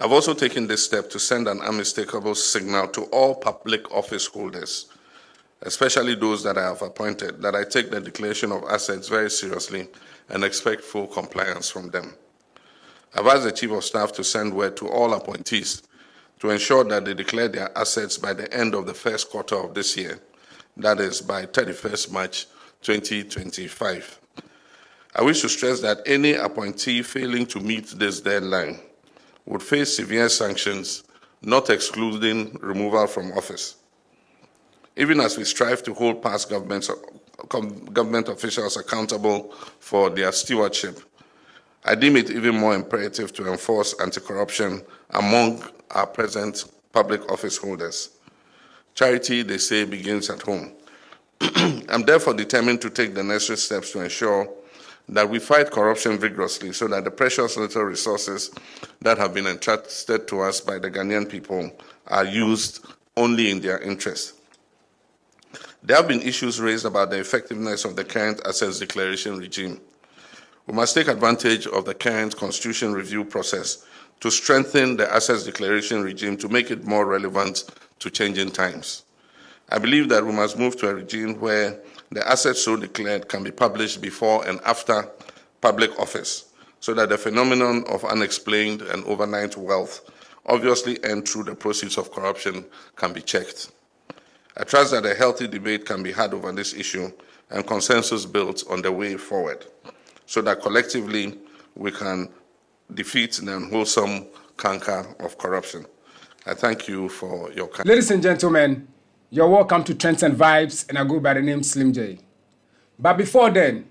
I've also taken this step to send an unmistakable signal to all public office holders, especially those that I have appointed, that I take the declaration of assets very seriously and expect full compliance from them. I've asked the Chief of Staff to send word to all appointees to ensure that they declare their assets by the end of the first quarter of this year, that is, by 31st March 2025. I wish to stress that any appointee failing to meet this deadline would face severe sanctions, not excluding removal from office. Even as we strive to hold past government officials accountable for their stewardship, I deem it even more imperative to enforce anti-corruption among our present public office holders. Charity, they say, begins at home. I'm therefore determined to take the necessary steps to ensure that we fight corruption vigorously so that the precious little resources that have been entrusted to us by the Ghanaian people are used only in their interest. There have been issues raised about the effectiveness of the current assets declaration regime. We must take advantage of the current constitution review process to strengthen the assets declaration regime to make it more relevant to changing times. I believe that we must move to a regime where the assets so declared can be published before and after public office, so that the phenomenon of unexplained and overnight wealth, obviously earned through the proceeds of corruption, can be checked. I trust that a healthy debate can be had over this issue and consensus built on the way forward, so that collectively we can defeat the unwholesome canker of corruption. I thank you for your kind. Ladies and gentlemen, you're welcome to Trendz And Vibez, and I go by the name Slim J. But before then,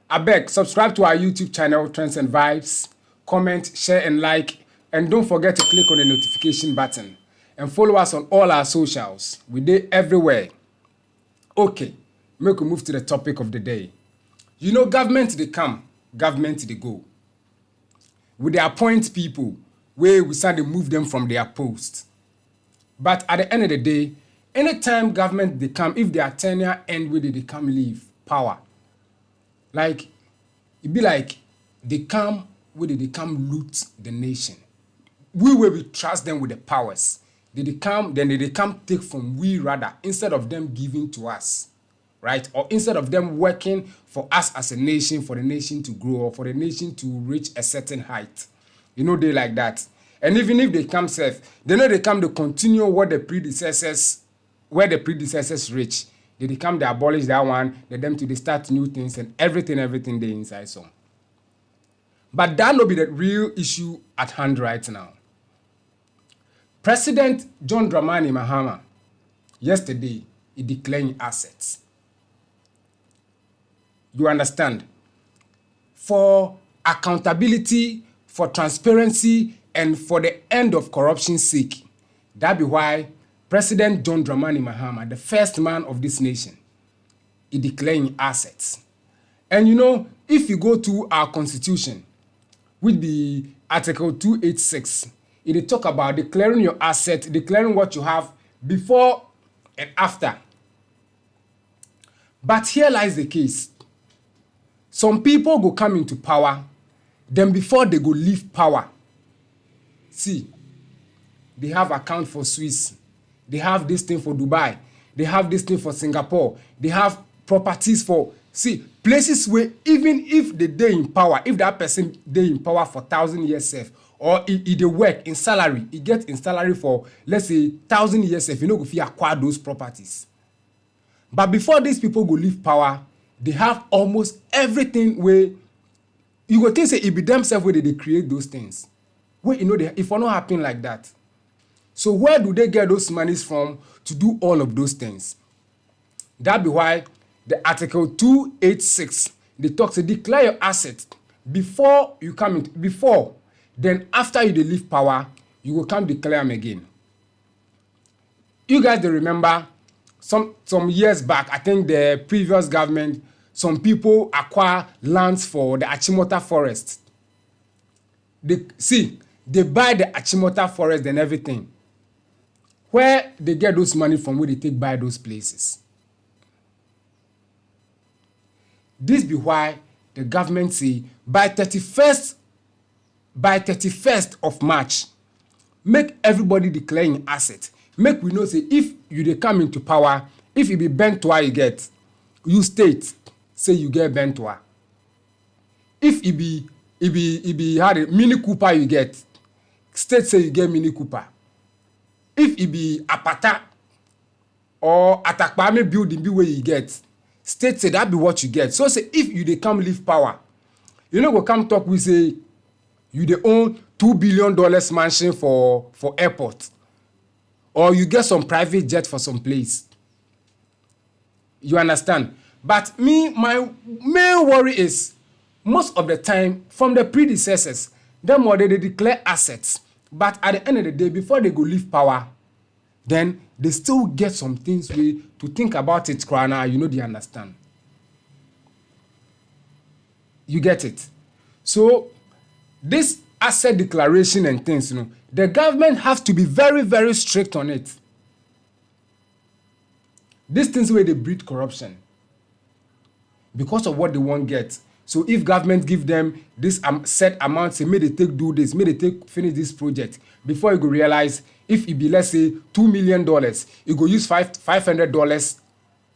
I beg, subscribe to our YouTube channel, Trendz And Vibez, comment, share, and like, and don't forget to click on the notification button, and follow us on all our socials. We're there everywhere. Okay, make we move to the topic of the day. You know, government they come, government they go. We they appoint people where we start to move them from their post. But at the end of the day, anytime government they come, if their tenure end where they come leave power, like it be like they come where they come loot the nation. We will be trust them with the powers. They come, then they come take from we rather instead of them giving to us, right? Or instead of them working for us as a nation, for the nation to grow or for the nation to reach a certain height. You know, they like that. And even if they come safe, they know they come to continue what the predecessors, where the predecessors reach. They come to abolish that one, they start new things and everything they inside some. But that will be the real issue at hand right now. President John Dramani Mahama, yesterday, he declared assets. You understand? For accountability, for transparency, and for the end of corruption's sake. That be why President John Dramani Mahama, the first man of this nation, he declaring assets. And you know, if you go to our constitution, with the Article 286, it talk about declaring your asset, declaring what you have before and after. But here lies the case. Some people go come into power, then before they go leave power, see, they have account for Swiss, they have this thing for Dubai, they have this thing for Singapore, they have properties for, see, places where even if they day in power, if that person day in power for 1,000 years safe, or he they work in salary, he get in salary for, let's say, 1,000 years safe, you know, if you acquire those properties. But before these people go leave power, they have almost everything where you go think say it be themselves where they create those things. Where you know if it not happen like that. So where do they get those monies from to do all of those things? That be why the Article 286 they talk to declare your assets before you come in, before, then after you leave power, you will come declare them again. You guys they remember some years back, I think the previous government, some people acquire lands for the Achimota forest. They buy the Achimota forest and everything. Where they get those money from, where they take buy those places. This be why the government say by 31st of March make everybody declaring asset. Make we know say if you dey come into power, if it be bentoa you get, you state say you get bentoa. If it be had a Mini Cooper you get, state say you get Mini Cooper. If it be Apata or Atakpame building be where you get, state say that be what you get. So say if you dey come leave power, you know go come talk we say you dey own $2 billion mansion for airport, or you get some private jet for some place. You understand? But me, my main worry is most of the time from the predecessors, them what they declare assets, but at the end of the day, before they go leave power, then they still get some things we to think about it. Krana, you know they understand. You get it? So this asset declaration and things, you know, the government has to be very, very strict on it. These things where they breed corruption because of what they won't get. So if government give them this set amount, say may they take do this, may they take finish this project, before you go realize if it be let's say $2 million, you go use $500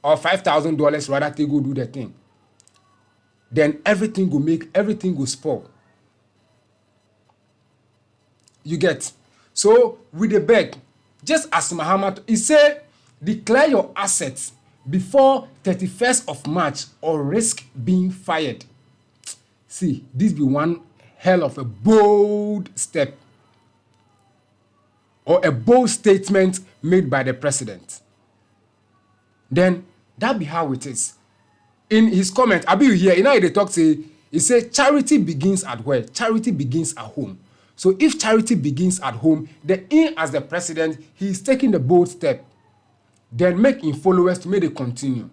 or $5,000 rather they go do the thing. Then everything go spoil. You get? So with the beg, just as Muhammad, he said, declare your assets before 31st of March or risk being fired. See, this be one hell of a bold step or a bold statement made by the president. Then that be how it is. In his comment, Abi you hear, you know they talk say, he say charity begins at where? Charity begins at home. So if charity begins at home, then in as the president, he is taking the bold step. Then make him followers to make they continue.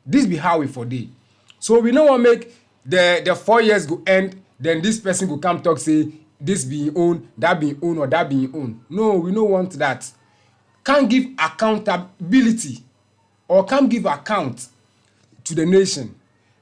This be how we for day. So we don't want to make the 4 years go end, then this person go come talk say this being owned, that being owned, or that being owned. No, we don't want that. Can't give accountability or can't give account to the nation.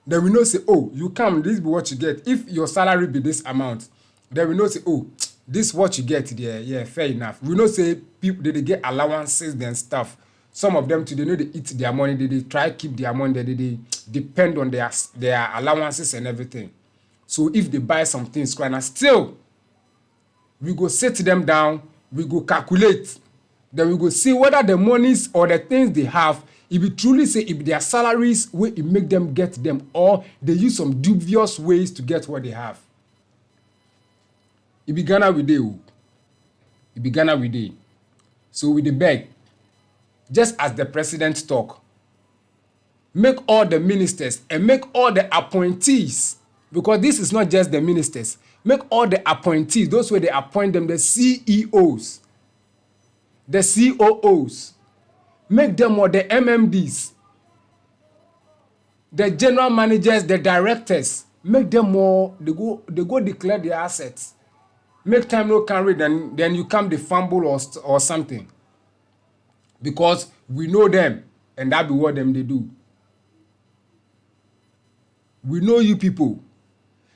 Then we know say, oh, you come, this be what you get. If your salary be this amount, then we know say, oh, this what you get there. Yeah, fair enough. We know say people they get allowances and stuff. Some of them today know they eat their money, they try keep their money, they depend on their allowances and everything. So if they buy some things, and still we go sit them down, we go calculate, then we go see whether the monies or the things they have, if we truly say if their salaries will it make them get them, or they use some dubious ways to get what they have. It began with day. It began with day. So with the beg, just as the president talk, make all the ministers and make all the appointees, because this is not just the ministers, make all the appointees, those where they appoint them, the CEOs, the COOs, make them all the MMDs, the general managers, the directors, make them all, they go declare their assets. Make time no carry, then you come the fumble or something. Because we know them, and that be what them they do. We know you people.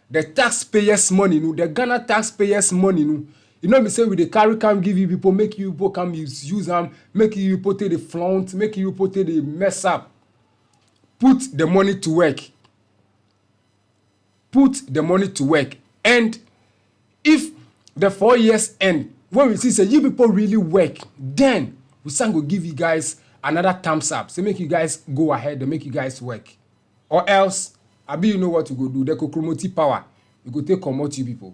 The taxpayers' money, the Ghana taxpayers' money, you know me say we the carry come give you people, make you people come use them, make you people take the flaunt, make you people take the mess up. Put the money to work. Put the money to work. And if the 4 years end, when we see say you people really work, then we start go give you guys another thumbs up. So make you guys go ahead and make you guys work. Or else, Abi you know what you go do. The Kokromoti power. You go take comot you people.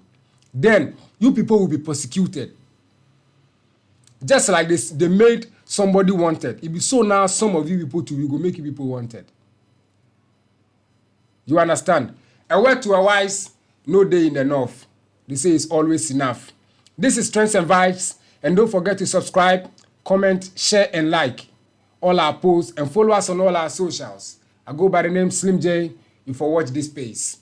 Then you people will be prosecuted. Just like this, they made somebody wanted. It be so now some of you people too, we go make you people wanted. You understand? A word to a wise, no day in the north. They say it's always enough. This is Trendz And Vibez, and don't forget to subscribe, comment, share, and like all our posts, and follow us on all our socials. I go by the name Slim J. You for watch this space.